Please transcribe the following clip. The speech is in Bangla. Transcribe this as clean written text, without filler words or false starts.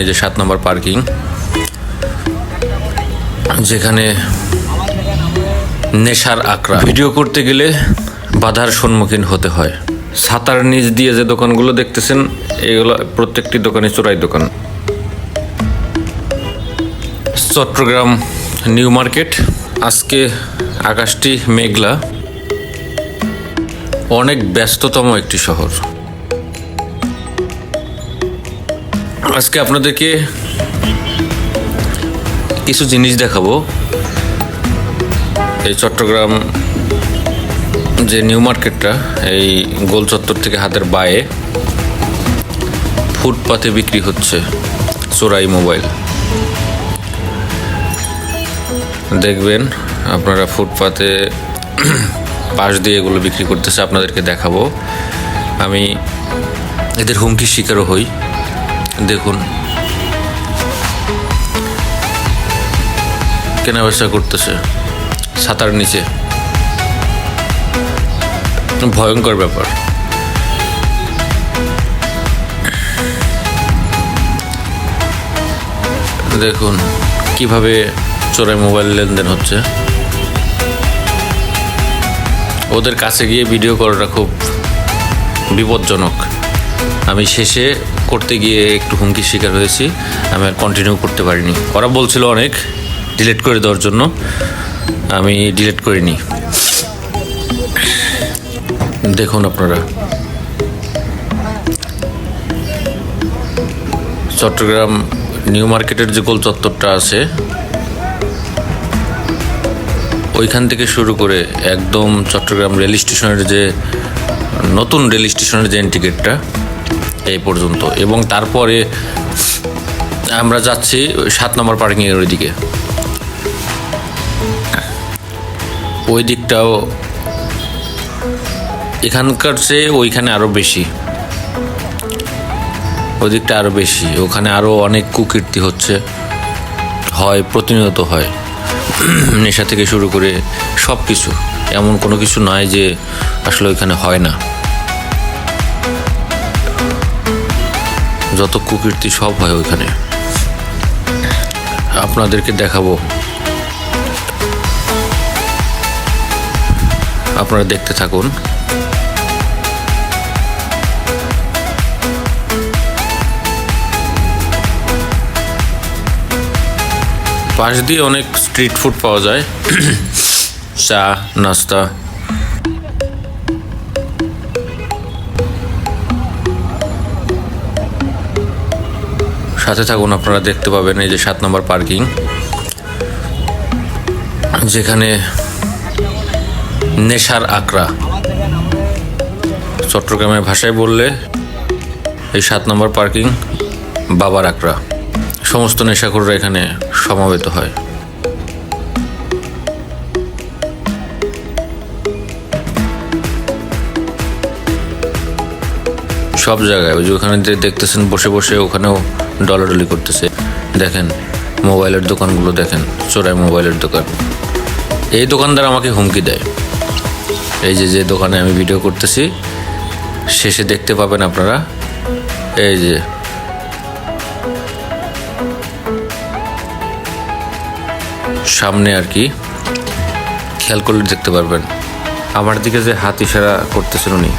এই যে 7 নম্বর পার্কিং, যেখানে নেশার আকড়া। ভিডিও করতে গেলে বাধার সম্মুখীন হতে হয়। ছাতার নিচ দিয়ে যে দোকানগুলো দেখতেছেন, এগুলো প্রত্যেকটি দোকানে চোরাই দোকান। Chittagong New Market. আজকে আকাশটি মেঘলা, অনেক ব্যস্ততম একটি শহর। আজকে আপনাদেরকে কিছু জিনিস দেখাবো। এই চট্টগ্রাম যে নিউ মার্কেটটা, এই গোল চত্বর থেকে হাতের বায়ে ফুটপাতে বিক্রি হচ্ছে চোরাই মোবাইল। দেখবেন আপনারা, ফুটপাতে পাশ দিয়ে এগুলো বিক্রি করতেছে। আপনাদেরকে দেখাবো। আমি এদের হুমকির শিকারও হই। দেখুন কেনা বেচা করতেছে ছাতার নিচে। ভয়ঙ্কর ব্যাপার। দেখুন কিভাবে চোরাই মোবাইল লেনদেন হচ্ছে। ওদের কাছে গিয়ে ভিডিও করাটা খুব বিপজ্জনক। আমি শেষে করতে গিয়ে একটু হুমকির শিকার হয়েছি। আমি আর কন্টিনিউ করতে পারিনি। ওরা বলছিল অনেক ডিলিট করে দেওয়ার জন্য, আমি ডিলিট করিনি। দেখুন আপনারা, চট্টগ্রাম নিউ মার্কেটের যে গোল চত্বরটা আছে, ওইখান থেকে শুরু করে একদম চট্টগ্রাম রেল স্টেশনের যে নতুন রেল স্টেশনের যে এন্ট্রি গেটটা, এই পর্যন্ত। এবং তারপরে আমরা যাচ্ছি 7 নম্বর পার্কিংয়ের ওই দিকে। ওই দিকটাও এখানকার চেয়ে ওইখানে আরও বেশি। ওই দিকটা আরও বেশি। ওখানে আরও অনেক কুকীর্তি হচ্ছে, হয় প্রতিনিয়ত হয়। নেশা থেকে শুরু করে সব কিছু, এমন কোনো কিছু নয় যে আসলে ওইখানে হয় না। যত কুকীর্তি সব হয় ওইখানে। আপনাদেরকে দেখাবো, আপনারা দেখতে থাকুন। পাশ দিয়ে অনেক স্ট্রিট ফুড পাওয়া যায়, চা, নাস্তা। সাথে থাকুন, আপনারা দেখতে পাবেন। এই যে 7 নম্বর পার্কিং, যেখানে নেশার আকড়া। চট্টগ্রামের ভাষায় বললে এই 7 নম্বর পার্কিং বাবার আকড়া। সমস্ত নেশাখোররা এখানে সমাবেত হয়। সব জায়গায়। ওই যে ওখানে দেখতেছেন বসে বসে, ওখানেও ডলাডলি করতেছে। দেখেন মোবাইলের দোকানগুলো, দেখেন চোরাই মোবাইলের দোকান। এই দোকানদার আমাকে হুমকি দেয়। এই যে দোকানে আমি ভিডিও করতেছি, শেষে দেখতে পাবেন আপনারা। এই যে সামনে আর কি, খেয়াল করলে দেখতে পারবেন। আমার দিকে যে হাত ইশারা করতেছেন উনি,